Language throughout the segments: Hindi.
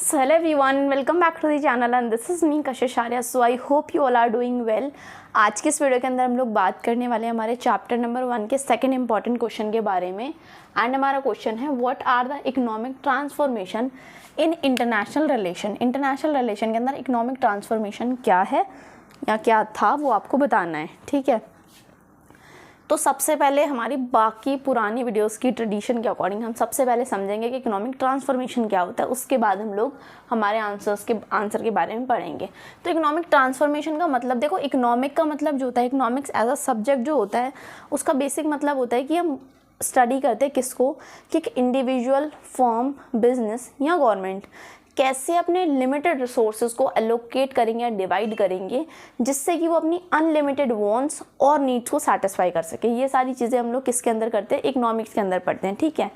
So hello everyone, welcome back to the channel and this is me Kashish Arya. So I hope you all are doing well. आज के इस वीडियो के अंदर हम लोग बात करने वाले हैं हमारे चैप्टर नंबर 1 के सेकंड इंपॉर्टेंट क्वेश्चन के बारे में। एंड हमारा क्वेश्चन है what are the economic transformation in international relation. International relation के अंदर इकोनॉमिक ट्रांसफॉर्मेशन क्या है या क्या था वो आपको बताना है, ठीक है। तो सबसे पहले हमारी बाकी पुरानी वीडियोस की ट्रेडिशन के अकॉर्डिंग हम सबसे पहले समझेंगे कि इकोनॉमिक ट्रांसफॉर्मेशन क्या होता है, उसके बाद हम लोग हमारे आंसर के बारे में पढ़ेंगे। तो इकोनॉमिक ट्रांसफॉर्मेशन का मतलब देखो, इकोनॉमिक का मतलब जो होता है, इकोनॉमिक्स एज अ सब्जेक्ट जो होता है उसका बेसिक मतलब होता है कि हम स्टडी करते हैं किसको, कि एक इंडिविजुअल, फर्म, बिजनेस या गवर्नमेंट कैसे अपने लिमिटेड रिसोर्सेज को एलोकेट करेंगे या डिवाइड करेंगे जिससे कि वो अपनी अनलिमिटेड वांट्स और नीड्स को सेटिस्फाई कर सके। ये सारी चीज़ें हम लोग किसके अंदर करते हैं, इकोनॉमिक्स के अंदर पढ़ते हैं, ठीक है।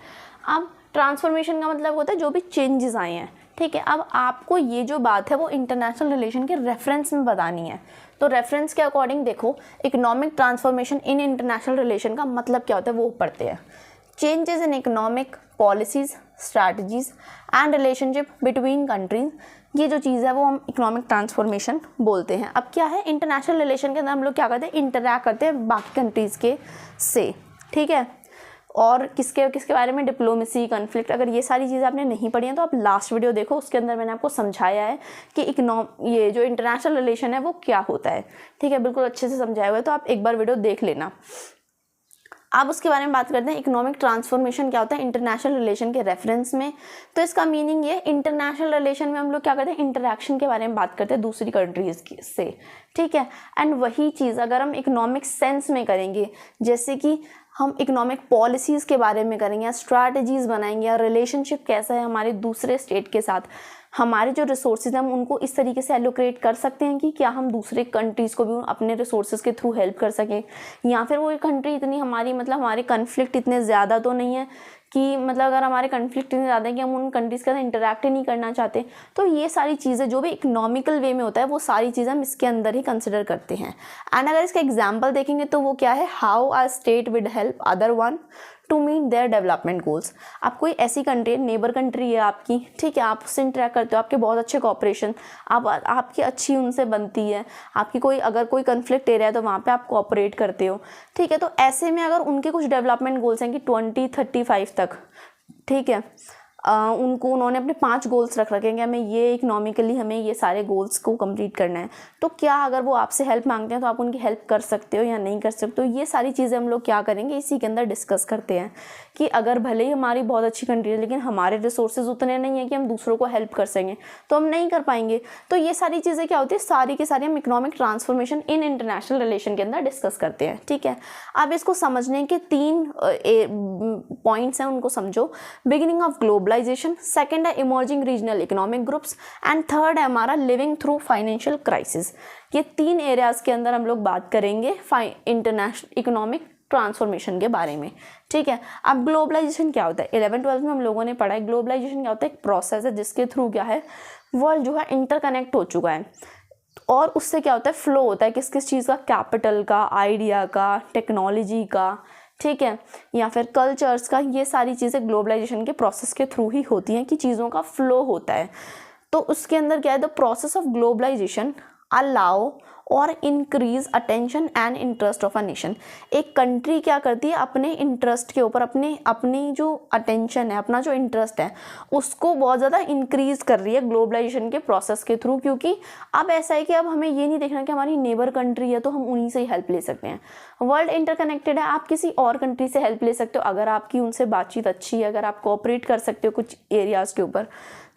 अब ट्रांसफॉर्मेशन का मतलब होता है जो भी चेंजेस आए हैं, ठीक है। अब आपको ये जो बात है वो इंटरनेशनल रिलेशन के रेफरेंस में बतानी है। तो रेफरेंस के अकॉर्डिंग देखो, economic transformation in international relation का मतलब क्या होता है वो पढ़ते हैं। Changes in economic policies, strategies and relationship between countries, ये जो चीज़ है वो हम इकोनॉमिक ट्रांसफॉर्मेशन बोलते हैं। अब क्या है, इंटरनेशनल रिलेशन के अंदर हम लोग क्या करते हैं, इंटरैक्ट करते हैं बाकी कंट्रीज़ के से, ठीक है। और किसके बारे में, डिप्लोमेसी, कन्फ्लिक्ट। अगर ये सारी चीज़ें आपने नहीं पढ़ी हैं तो आप लास्ट वीडियो देखो, उसके अंदर मैंने आपको समझाया है कि ये जो इंटरनेशनल रिलेशन है वो क्या होता है, ठीक है। बिल्कुल अच्छे से समझाया हुआ है, तो आप एक बार वीडियो देख लेना। अब उसके बारे में बात करते हैं, इकोनॉमिक ट्रांसफॉर्मेशन क्या होता है इंटरनेशनल रिलेशन के रेफरेंस में। तो इसका मीनिंग ये, इंटरनेशनल रिलेशन में हम लोग क्या करते हैं, इंटरैक्शन के बारे में बात करते हैं दूसरी कंट्रीज से, ठीक है। एंड वही चीज़ अगर हम इकोनॉमिक सेंस में करेंगे, जैसे कि हम इकोनॉमिक पॉलिसीज़ के बारे में करेंगे या स्ट्रैटेजीज़ बनाएंगे या रिलेशनशिप कैसा है हमारे दूसरे स्टेट के साथ, हमारे जो रिसोर्सेज हैं हम उनको इस तरीके से एलोकेट कर सकते हैं कि क्या हम दूसरे कंट्रीज़ को भी अपने रिसोर्सेज के थ्रू हेल्प कर सकें, या फिर वो कंट्री इतनी हमारे कन्फ्लिक्ट इतने ज़्यादा तो नहीं है कि अगर हमारे कन्फ्लिक्ट इतने ज़्यादा है कि हम उन कंट्रीज़ के साथ इंटरैक्ट ही नहीं करना चाहते। तो ये सारी चीज़ें जो भी इकोनॉमिकल वे में होता है वो सारी चीज़ें हम इसके अंदर ही कंसिडर करते हैं। एंड अगर इसका एग्जाम्पल देखेंगे तो वो क्या है, how a state would help other one to meet their development goals. आप कोई ऐसी कंट्री, नेबर कंट्री है आपकी, ठीक है, आप उससे इंटरैक्ट करते हो, आपके बहुत अच्छे कॉपरेशन, आपकी अच्छी उनसे बनती है, आपकी अगर कोई कन्फ्लिक्ट एरिया है तो वहाँ पे आप कोऑपरेट करते हो, ठीक है। तो ऐसे में अगर उनके कुछ डेवलपमेंट गोल्स हैं कि 2035 तक, ठीक है, उन्होंने अपने 5 गोल्स रख रखे हैं कि हमें ये इकोनॉमिकली हमें ये सारे गोल्स को कंप्लीट करना है। तो क्या अगर वो आपसे हेल्प मांगते हैं तो आप उनकी हेल्प कर सकते हो या नहीं कर सकते हो। ये सारी चीज़ें हम लोग क्या करेंगे, इसी के अंदर डिस्कस करते हैं कि अगर भले ही हमारी बहुत अच्छी कंट्री है लेकिन हमारे रिसोर्सेज उतने नहीं है कि हम दूसरों को हेल्प कर सकें, तो हम नहीं कर पाएंगे। तो ये सारी चीज़ें क्या होती है, सारी की सारी हम economic transformation in international relation के अंदर डिस्कस करते हैं, ठीक है। अब इसको समझने के 3 पॉइंट्स हैं, उनको समझो। बिगिनिंग ऑफ ग्लोबलाइजेशन, सेकंड है emerging regional economic groups and third है हमारा लिविंग थ्रू फाइनेंशियल क्राइसिस। ये 3 एरियाज के अंदर हम लोग बात करेंगे इंटरनेशनल इकोनॉमिक ट्रांसफॉर्मेशन के बारे में, ठीक है। अब ग्लोबलाइजेशन क्या होता है, 11th-12th में हम लोगों ने पढ़ा है। ग्लोबलाइजेशन क्या होता है, एक प्रोसेस है जिसके थ्रू क्या है, वर्ल्ड जो है इंटरकनेक्ट हो चुका है और उससे क्या होता है, फ्लो होता है किस किस चीज़ का, कैपिटल का, आइडिया का, टेक्नोलॉजी का, ठीक है, या फिर कल्चर्स का। ये सारी चीज़ें ग्लोबलाइजेशन के प्रोसेस के थ्रू ही होती हैं कि चीज़ों का फ्लो होता है। तो उसके अंदर क्या है, the process of globalization allow और increase attention and interest of a nation. एक कंट्री क्या करती है, अपने इंटरेस्ट के ऊपर अपनी जो अटेंशन है, अपना जो इंटरेस्ट है उसको बहुत ज़्यादा इंक्रीज कर रही है ग्लोबलाइजेशन के प्रोसेस के थ्रू। क्योंकि अब ऐसा है कि अब हमें ये नहीं देखना कि हमारी नेबर कंट्री है तो हम उन्हीं से ही हेल्प ले सकते हैं। वर्ल्ड इंटरकनेक्टेड है, आप किसी और कंट्री से हेल्प ले सकते हो अगर आपकी उनसे बातचीत अच्छी है, अगर आप कोऑपरेट कर सकते हो कुछ एरियाज़ के ऊपर।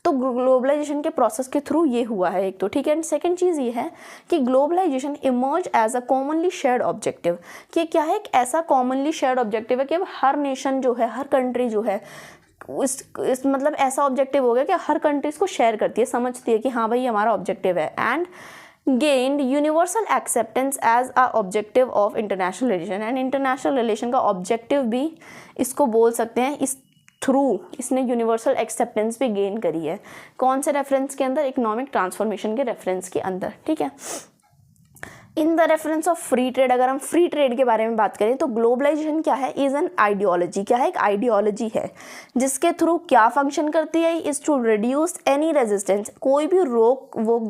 तो ग्लोबलाइजेशन के प्रोसेस के थ्रू ये हुआ है एक तो, ठीक है। एंड सेकंड चीज़ ये है कि globalization emerge as a commonly shared objective, कि क्या है, एक ऐसा कॉमनली शेयर्ड ऑब्जेक्टिव है कि अब हर नेशन जो है, हर कंट्री जो है, इस ऐसा ऑब्जेक्टिव हो गया कि हर कंट्री इसको शेयर करती है, समझती है कि हाँ भाई हमारा ऑब्जेक्टिव है। And gained universal acceptance as a objective of international relation. And international relation का ऑब्जेक्टिव भी इसको बोल सकते हैं, इस थ्रू इसने यूनिवर्सल एक्सेप्टेंस भी गेन करी है। कौन से रेफरेंस के अंदर, इकोनॉमिक ट्रांसफॉर्मेशन के रेफरेंस के अंदर, ठीक है। In the reference of free trade, अगर हम फ्री ट्रेड के बारे में बात करें तो ग्लोबलाइजेशन क्या है, इज एन आइडियोलॉजी, क्या है, एक आइडियोलॉजी है जिसके थ्रू क्या फंक्शन करती है, is to reduce any resistance, कोई भी रोक वोक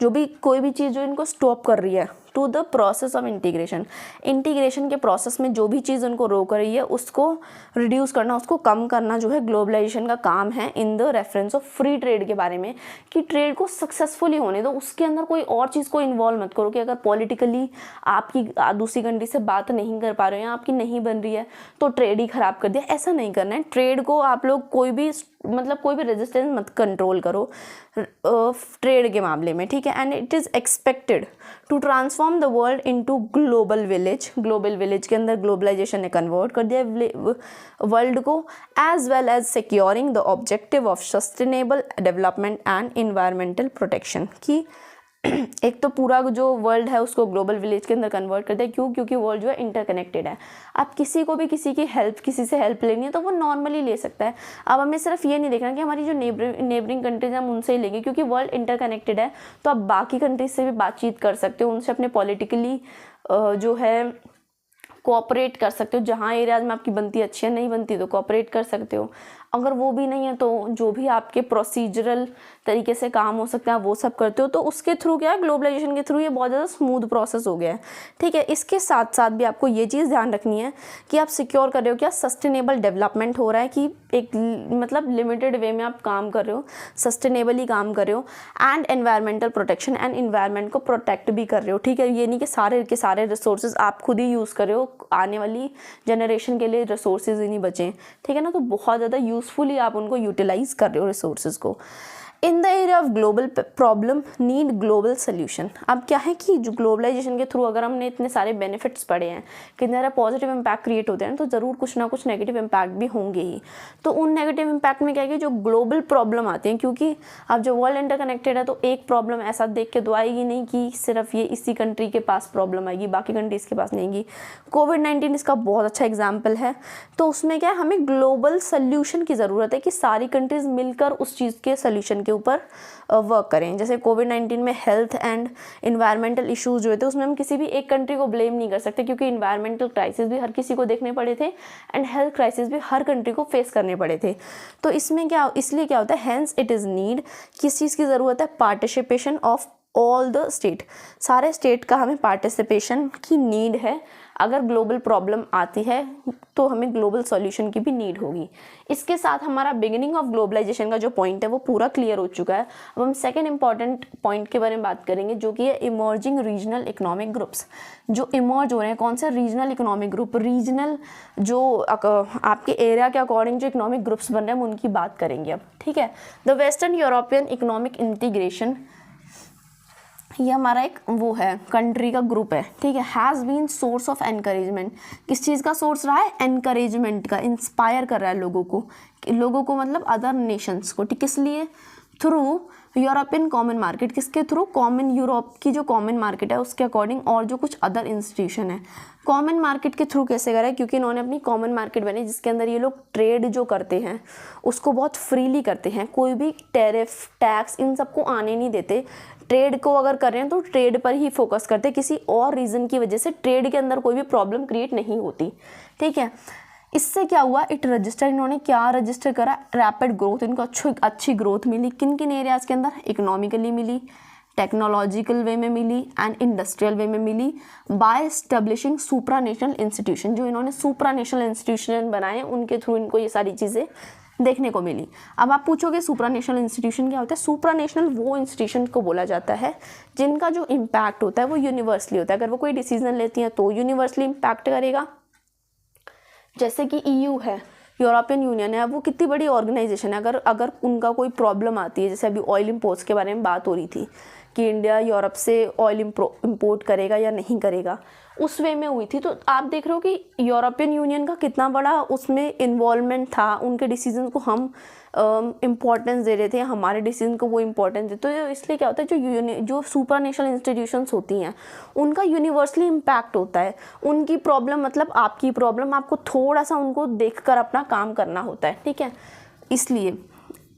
जो भी कोई भी चीज़ जो इनको स्टॉप कर रही है, to the process of integration, integration के प्रोसेस में जो भी चीज़ उनको रोक रही है उसको रिड्यूस करना, उसको कम करना जो है ग्लोबलाइजेशन का काम है। In the reference of free trade के बारे में कि ट्रेड को सक्सेसफुली होने दो, उसके अंदर कोई और चीज़ को इन्वॉल्व मत करो कि अगर पॉलिटिकली आपकी दूसरी कंट्री से बात नहीं कर पा रहे हो या आपकी नहीं बन रही है तो ट्रेड ही खराब कर दिया, ऐसा नहीं करना है। ट्रेड को आप लोग कोई भी रेजिस्टेंस मत कंट्रोल करो ट्रेड के मामले में, ठीक है। And it is expected to transform the world into global village, global village के अंदर ग्लोबलाइजेशन ने कन्वर्ट कर दिया वर्ल्ड को, as well as securing the objective of sustainable development and environmental protection, कि एक तो पूरा जो वर्ल्ड है उसको ग्लोबल विलेज के अंदर कन्वर्ट कर दिया। क्यों? क्योंकि वर्ल्ड जो है इंटरकनेक्टेड है। आप किसी को भी किसी की हेल्प, किसी से हेल्प लेनी है तो वो नॉर्मली ले सकता है। अब हमें सिर्फ ये नहीं देखना कि हमारी जो नेबरिंग कंट्रीज हैं हम उनसे ही लेंगे, क्योंकि वर्ल्ड इंटरकनेक्टेड है तो आप बाकी कंट्रीज से भी बातचीत कर सकते हो, उनसे अपने पॉलिटिकली जो है कोऑपरेट कर सकते हो। जहाँ एरियाज में आपकी बनती अच्छी है, नहीं बनती तो कोऑपरेट कर सकते हो। अगर वो भी नहीं है तो जो भी आपके प्रोसीजरल तरीके से काम हो सकते हैं वो सब करते हो। तो उसके थ्रू क्या है, ग्लोबलाइजेशन के थ्रू ये बहुत ज़्यादा स्मूथ प्रोसेस हो गया है, ठीक है। इसके साथ साथ भी आपको ये चीज़ ध्यान रखनी है कि आप सिक्योर कर रहे हो क्या, सस्टेनेबल डेवलपमेंट हो रहा है, कि एक लिमिटेड वे में आप काम कर रहे हो, सस्टेनेबली काम कर रहे हो, and environmental protection, and environment को प्रोटेक्ट भी कर रहे हो, ठीक है। ये नहीं कि सारे के सारे रिसोर्सेज आप खुद ही यूज़ कर रहे हो, आने वाली जनरेशन के लिए रिसोर्सेज ही नहीं बचे, ठीक है ना। तो बहुत ज़्यादा यूजफुली आप उनको यूटिलाइज कर रहे हो रिसोर्सेज को। In the area of global problem need global solution. अब क्या है कि जो ग्लोबलाइजेशन के थ्रू अगर हमने इतने सारे बेनिफिट्स पढ़े हैं, कितने सारे पॉजिटिव इम्पैक्ट क्रिएट होते हैं, तो ज़रूर कुछ ना कुछ नेगेटिव इम्पैक्ट भी होंगे ही। तो उन नेगेटिव इम्पैक्ट में क्या है कि जो ग्लोबल प्रॉब्लम आती हैं, क्योंकि अब जो वर्ल्ड इंटरकनेक्टेड है तो एक प्रॉब्लम ऐसा देख के तो आएगी नहीं कि सिर्फ ये इसी कंट्री के पास प्रॉब्लम आएगी, बाकी कंट्रीज़ के पास नहीं आएगी। कोविड-19 इसका बहुत अच्छा एग्जाम्पल है। तो उसमें क्या है, हमें ग्लोबल सोल्यूशन की ज़रूरत है कि सारी कंट्रीज़ मिलकर उस चीज़ के सोल्यूशन के ऊपर वर्क करें। जैसे कोविड-19 में हेल्थ एंड इन्वायरमेंटल इश्यूज जो थे उसमें हम किसी भी एक कंट्री को ब्लेम नहीं कर सकते, क्योंकि इन्वायरमेंटल क्राइसिस भी हर किसी को देखने पड़े थे एंड हेल्थ क्राइसिस भी हर कंट्री को फेस करने पड़े थे। तो इसमें क्या, इसलिए क्या होता है, हेंस इट इज़ नीड, किस चीज़ की ज़रूरत है, participation of all the state, सारे स्टेट का हमें पार्टिसिपेशन की नीड है। अगर ग्लोबल प्रॉब्लम आती है तो हमें ग्लोबल सॉल्यूशन की भी नीड होगी। इसके साथ हमारा बिगिनिंग ऑफ ग्लोबलाइजेशन का जो पॉइंट है वो पूरा क्लियर हो चुका है। अब हम सेकेंड इंपॉर्टेंट पॉइंट के बारे में बात करेंगे, जो कि है इमर्जिंग रीजनल इकोनॉमिक ग्रुप्स। जो इमर्ज हो रहे हैं, कौन से रीजनल इकोनॉमिक ग्रुप, रीजनल जो आपके एरिया के अकॉर्डिंग जो इकोनॉमिक ग्रुप्स बन रहे हैं हम उनकी बात करेंगे अब, ठीक है। The western European economic integration, ये हमारा एक वो है कंट्री का ग्रुप है, ठीक है। Has been source of encouragement, किस चीज़ का सोर्स रहा है, एनकरेजमेंट का, इंस्पायर कर रहा है लोगों को मतलब अदर नेशंस को, ठीक। किस लिए, थ्रू यूरोपियन कॉमन मार्केट, किसके थ्रू, कॉमन यूरोप की जो कॉमन मार्केट है उसके अकॉर्डिंग, और जो कुछ अदर इंस्टीट्यूशन है। कॉमन मार्केट के थ्रू कैसे करा है, क्योंकि इन्होंने अपनी कॉमन मार्केट बनाई जिसके अंदर ये लोग ट्रेड जो करते हैं उसको बहुत फ्रीली करते हैं, कोई भी टैरिफ टैक्स इन सबको आने नहीं देते। ट्रेड को अगर कर रहे हैं तो ट्रेड पर ही फोकस करते, किसी और रीज़न की वजह से ट्रेड के अंदर कोई भी प्रॉब्लम क्रिएट नहीं होती, ठीक है। इससे क्या हुआ, इट रजिस्टर, इन्होंने क्या रजिस्टर करा, रैपिड ग्रोथ, इनको अच्छी ग्रोथ मिली। किन किन एरियाज़ के अंदर, इकोनॉमिकली मिली, टेक्नोलॉजिकल वे में मिली एंड इंडस्ट्रियल वे में मिली, बाय एस्टेब्लिशिंग सुप्रा नेशनल इंस्टीट्यूशन। जो इन्होंने सुप्रा नेशनल इंस्टीट्यूशन बनाए उनके थ्रू इनको ये सारी चीज़ें देखने को मिली। अब आप पूछोगे सुप्रा नेशनल इंस्टीट्यूशन क्या होता है। सुप्रा नेशनल वो इंस्टीट्यूशन को बोला जाता है जिनका जो इम्पैक्ट होता है वो यूनिवर्सली होता है। अगर वो कोई डिसीजन लेती हैं तो यूनिवर्सली इम्पैक्ट करेगा। जैसे कि EU है, यूरोपियन यूनियन है, वो कितनी बड़ी ऑर्गेनाइजेशन है। अगर उनका कोई प्रॉब्लम आती है, जैसे अभी ऑयल इम्पोर्ट्स के बारे में बात हो रही थी कि इंडिया यूरोप से ऑयल इम्पोर्ट करेगा या नहीं करेगा, उस वे में हुई थी। तो आप देख रहे हो कि यूरोपियन यूनियन का कितना बड़ा उसमें इन्वॉल्वमेंट था। उनके डिसीजन को हम इम्पोर्टेंस दे रहे थे, हमारे डिसीजन को वो इम्पोर्टेंस दे। तो इसलिए क्या होता है, जो सुपर नेशनल इंस्टीट्यूशंस होती हैं उनका यूनिवर्सली इम्पैक्ट होता है। उनकी प्रॉब्लम मतलब आपकी प्रॉब्लम, आपको थोड़ा सा उनको देखकर अपना काम करना होता है, ठीक है। इसलिए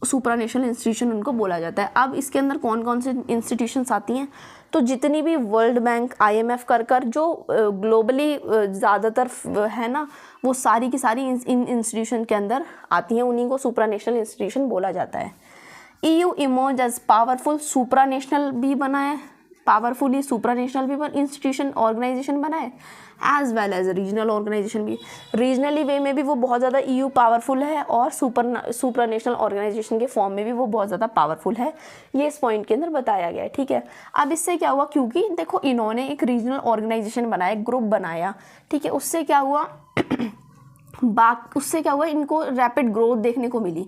सुप्रानेशनल इंस्टीट्यूशन उनको बोला जाता है। अब इसके अंदर कौन कौन से इंस्टीट्यूशंस आती हैं, तो जितनी भी वर्ल्ड बैंक, IMF कर जो ग्लोबली ज़्यादातर है ना, वो सारी की सारी इन इंस्टीट्यूशन के अंदर आती हैं, उन्हीं को सुप्रानेशनल इंस्टीट्यूशन बोला जाता है। EU इमर्ज एज पावरफुल सुप्रानेशनल भी बना है, पावरफुली सुप्रानेशनल भी इंस्टीट्यूशन ऑर्गेनाइजेशन बना है, as well as regional organization भी। रीजनली वे में भी वो बहुत ज़्यादा EU पावरफुल है, और सुप्रानेशनल ऑर्गेनाइजेशन के फॉर्म में भी वो बहुत ज़्यादा पावरफुल है। ये इस पॉइंट के अंदर बताया गया है, ठीक है। अब इससे क्या हुआ, क्योंकि देखो इन्होंने एक रीजनल ऑर्गेनाइजेशन बनाया, ग्रुप बनाया, ठीक है, उससे क्या हुआ उससे क्या हुआ, इनको रैपिड ग्रोथ देखने को मिली।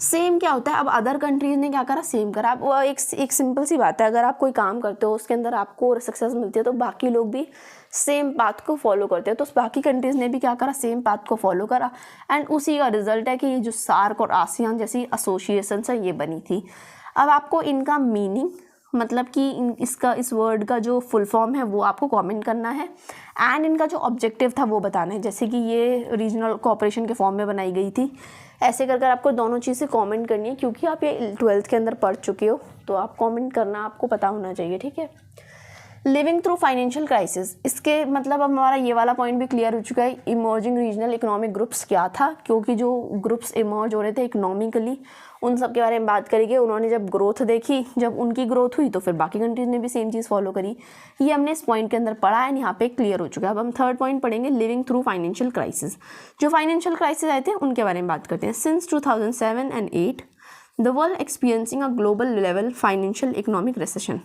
सेम क्या होता है, अब अदर कंट्रीज़ ने क्या करा, सेम करा। अब वो एक सिंपल सी बात है, अगर आप कोई काम करते हो उसके अंदर आपको सक्सेस मिलती है तो बाकी लोग भी सेम पाथ को फॉलो करते हैं। तो बाकी कंट्रीज़ ने भी क्या करा, सेम पाथ को फॉलो करा, एंड उसी का रिजल्ट है कि ये जो सार्क और आसियान जैसी एसोसिएशंस है ये बनी थी। अब आपको इनका मीनिंग, मतलब कि इस वर्ड का जो फुल फॉर्म है वो आपको कमेंट करना है, एंड इनका जो ऑब्जेक्टिव था वो बताना है। जैसे कि ये रीजनल कोऑपरेशन के फॉर्म में बनाई गई थी, ऐसे कर आपको दोनों चीज़ें कमेंट करनी है, क्योंकि आप ये 12th के अंदर पढ़ चुके हो तो आप कमेंट करना आपको पता होना चाहिए, ठीक है। लिविंग थ्रू फाइनेंशियल क्राइसिस, इसके मतलब अब हमारा ये वाला पॉइंट भी क्लियर हो चुका है। इमर्जिंग रीजनल इकोनॉमिक ग्रुप्स क्या था, क्योंकि जो ग्रुप्स इमर्ज हो रहे थे इकोनॉमिकली, उन सब के बारे में बात करेंगे। उन्होंने जब ग्रोथ देखी, जब उनकी ग्रोथ हुई तो फिर बाकी कंट्रीज ने भी सेम चीज़ फॉलो करी। ये हमने इस पॉइंट के अंदर पढ़ा है, यहाँ पे क्लियर हो चुका है। अब हम थर्ड पॉइंट पढ़ेंगे, लिविंग थ्रू फाइनेंशियल क्राइसिस। जो फाइनेंशियल क्राइसिस आए थे उनके बारे में बात करते हैं। Since 2007 and 8 the world experiencing a global level financial economic recession.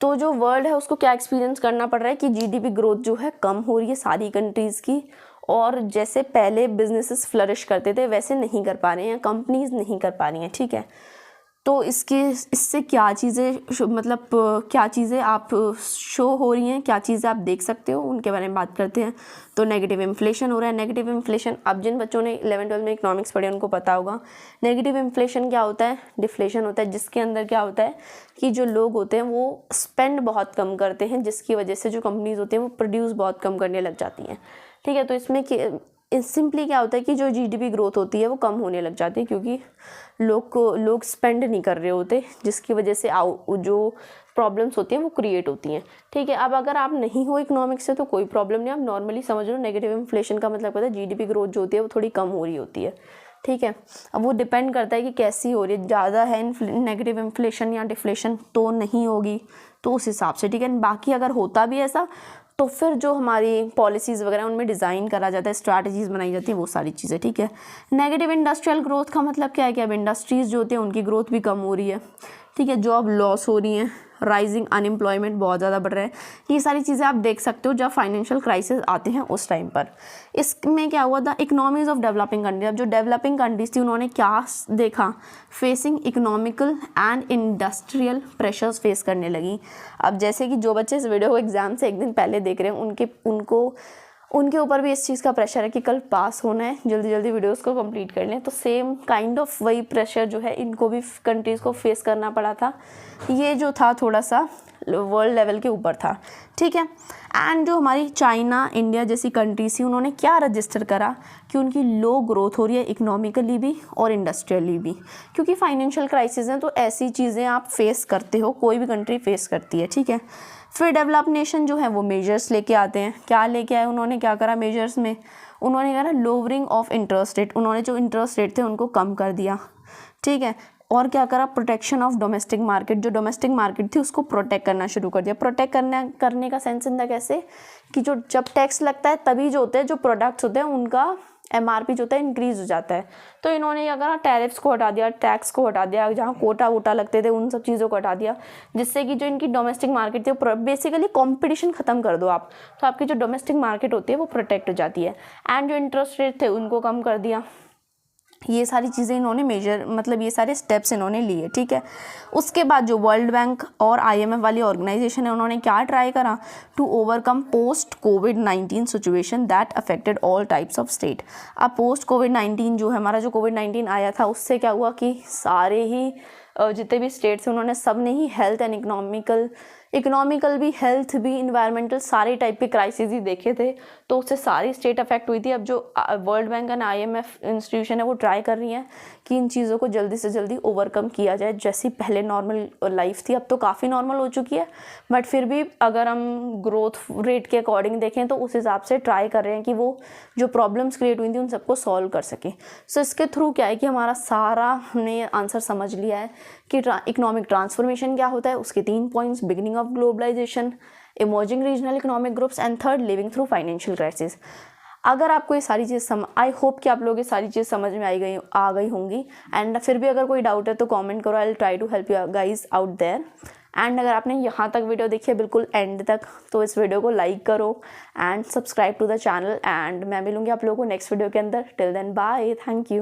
तो जो वर्ल्ड है उसको क्या एक्सपीरियंस करना पड़ रहा है कि GDP ग्रोथ जो है कम हो रही है सारी कंट्रीज़ की, और जैसे पहले बिजनेसेस फ्लरिश करते थे वैसे नहीं कर पा रहे हैं, कंपनीज नहीं कर पा रही हैं, ठीक है। तो इससे क्या चीज़ें, मतलब क्या चीज़ें आप शो हो रही हैं, क्या चीज़ें आप देख सकते हो, उनके बारे में बात करते हैं। तो नेगेटिव इन्फ्लेशन हो रहा है। नेगेटिव इन्फ्लेशन, अब जिन बच्चों ने 11-12 में इकोनॉमिक्स पढ़े उनको पता होगा। नेगेटिव इन्फ्लेशन क्या होता है, डिफ्लेशन होता है, जिसके अंदर क्या होता है कि जो लोग होते हैं वो स्पेंड बहुत कम करते हैं, जिसकी वजह से जो कंपनीज होती हैं वो प्रोड्यूस बहुत कम करने लग जाती हैं, ठीक है। तो इसमें सिंपली क्या होता है कि जो GDP ग्रोथ होती है वो कम होने लग जाती है, क्योंकि लोग स्पेंड नहीं कर रहे होते, जिसकी वजह से जो प्रॉब्लम्स होती हैं वो क्रिएट होती हैं, ठीक है। अब अगर आप नहीं हो इकोनॉमिक्स से तो कोई प्रॉब्लम नहीं, आप नॉर्मली समझ लो। नेगेटिव इन्फ्लेशन का मतलब होता है GDP ग्रोथ जो होती है वो थोड़ी कम हो रही होती है, ठीक है। अब वो डिपेंड करता है कि कैसी हो रही है, ज़्यादा है नेगेटिव इन्फ्लेशन या डिफ्लेशन तो नहीं होगी, तो उस हिसाब से, ठीक है। बाकी अगर होता भी ऐसा तो फिर जो हमारी पॉलिसीज़ वगैरह उनमें डिज़ाइन करा जाता है, स्ट्रैटेजीज़ बनाई जाती है, वो सारी चीज़ें, ठीक है। नेगेटिव इंडस्ट्रियल ग्रोथ का मतलब क्या है कि अब इंडस्ट्रीज़ जो होती हैं उनकी ग्रोथ भी कम हो रही है, ठीक है। जॉब लॉस हो रही हैं, राइजिंग अनएम्प्लॉयमेंट बहुत ज़्यादा बढ़ रहा है। ये सारी चीज़ें आप देख सकते हो जब फाइनेंशियल क्राइसिस आते हैं उस टाइम पर। इसमें क्या हुआ, the economies of developing country, अब जो डेवलपिंग कंट्रीज थी उन्होंने क्या देखा, facing economical and industrial pressures face करने लगी। अब जैसे कि जो बच्चे इस वीडियो को एग्जाम से एक दिन पहले देख रहे हैं उनके ऊपर भी इस चीज़ का प्रेशर है कि कल पास होना है, जल्दी जल्दी वीडियोस को कंप्लीट कर लें। तो सेम काइंड ऑफ वही प्रेशर जो है इनको भी कंट्रीज़ को फेस करना पड़ा था। ये जो था थोड़ा सा वर्ल्ड लेवल के ऊपर था, ठीक है। एंड जो हमारी चाइना, इंडिया जैसी कंट्रीज थी उन्होंने क्या रजिस्टर करा कि उनकी लो ग्रोथ हो रही है इकोनॉमिकली भी और इंडस्ट्रियली भी, क्योंकि फाइनेंशियल क्राइसिस हैं तो ऐसी चीज़ें आप फेस करते हो, कोई भी कंट्री फेस करती है, ठीक है। फिर डेवलप नेशन जो है वो मेजर्स लेके आते हैं। क्या लेके आए उन्होंने, क्या करा मेजर्स में, उन्होंने कहा लोअरिंग ऑफ इंटरेस्ट रेट, उन्होंने जो इंटरेस्ट रेट थे उनको कम कर दिया, ठीक है। और क्या करा, प्रोटेक्शन ऑफ डोमेस्टिक मार्केट, जो डोमेस्टिक मार्केट थी उसको प्रोटेक्ट करना शुरू कर दिया। प्रोटेक्ट करने का सेंस इन द कैसे कि जो जब टैक्स लगता है तभी जो होते हैं जो प्रोडक्ट्स होते हैं उनका MRP जो होता है इंक्रीज हो जाता है। तो इन्होंने क्या करा, टैरिफ्स को हटा दिया, टैक्स को हटा दिया, जहाँ कोटा वोटा लगते थे उन सब चीज़ों को हटा दिया, जिससे कि जो इनकी डोमेस्टिक मार्केट थी वो बेसिकली कंपटीशन खत्म कर दो आप, तो आपकी जो डोमेस्टिक मार्केट होती है वो प्रोटेक्ट हो जाती है। एंड जो इंटरेस्ट रेट थे उनको कम कर दिया। ये सारी चीज़ें इन्होंने ये सारे स्टेप्स इन्होंने लिए, ठीक है। उसके बाद जो वर्ल्ड बैंक और IMF वाली ऑर्गेनाइजेशन है उन्होंने क्या ट्राई करा, टू ओवरकम पोस्ट कोविड-19 situation that affected all types of state. अब पोस्ट कोविड-19 जो है, हमारा जो कोविड-19 आया था उससे क्या हुआ कि सारे ही जितने भी स्टेट्स हैं उन्होंने सब ने ही हेल्थ एंड इकोनॉमिकल भी, हेल्थ भी, इन्वायरमेंटल, सारे टाइप के क्राइसिस ही देखे थे, तो उससे सारी स्टेट अफेक्ट हुई थी। अब जो world bank and IMF institution है वो ट्राई कर रही हैं कि इन चीज़ों को जल्दी से जल्दी ओवरकम किया जाए। जैसी पहले नॉर्मल लाइफ थी अब तो काफ़ी नॉर्मल हो चुकी है, बट फिर भी अगर हम ग्रोथ रेट के अकॉर्डिंग देखें तो उस हिसाब से ट्राई कर रहे हैं कि वो जो प्रॉब्लम्स क्रिएट हुई थी उन सबको सॉल्व कर सकें। सो इसके थ्रू क्या है कि हमारा सारा हमने आंसर समझ लिया है कि इकोनॉमिक ट्रांसफॉर्मेशन क्या होता है, उसके 3 points, beginning of globalization, emerging regional economic groups and third living through financial crisis. अगर आपको ये सारी चीज़ आई होप कि आप लोग ये सारी चीज़ समझ में आ गई होंगी। एंड फिर भी अगर कोई डाउट है तो कमेंट करो, I will try to help you guys out there. And अगर आपने यहाँ तक वीडियो देखी है बिल्कुल एंड तक, तो इस वीडियो को लाइक करो and subscribe to the channel. And मैं मिलूँगी आप लोगों को नेक्स्ट वीडियो के अंदर। Till then bye, thank you.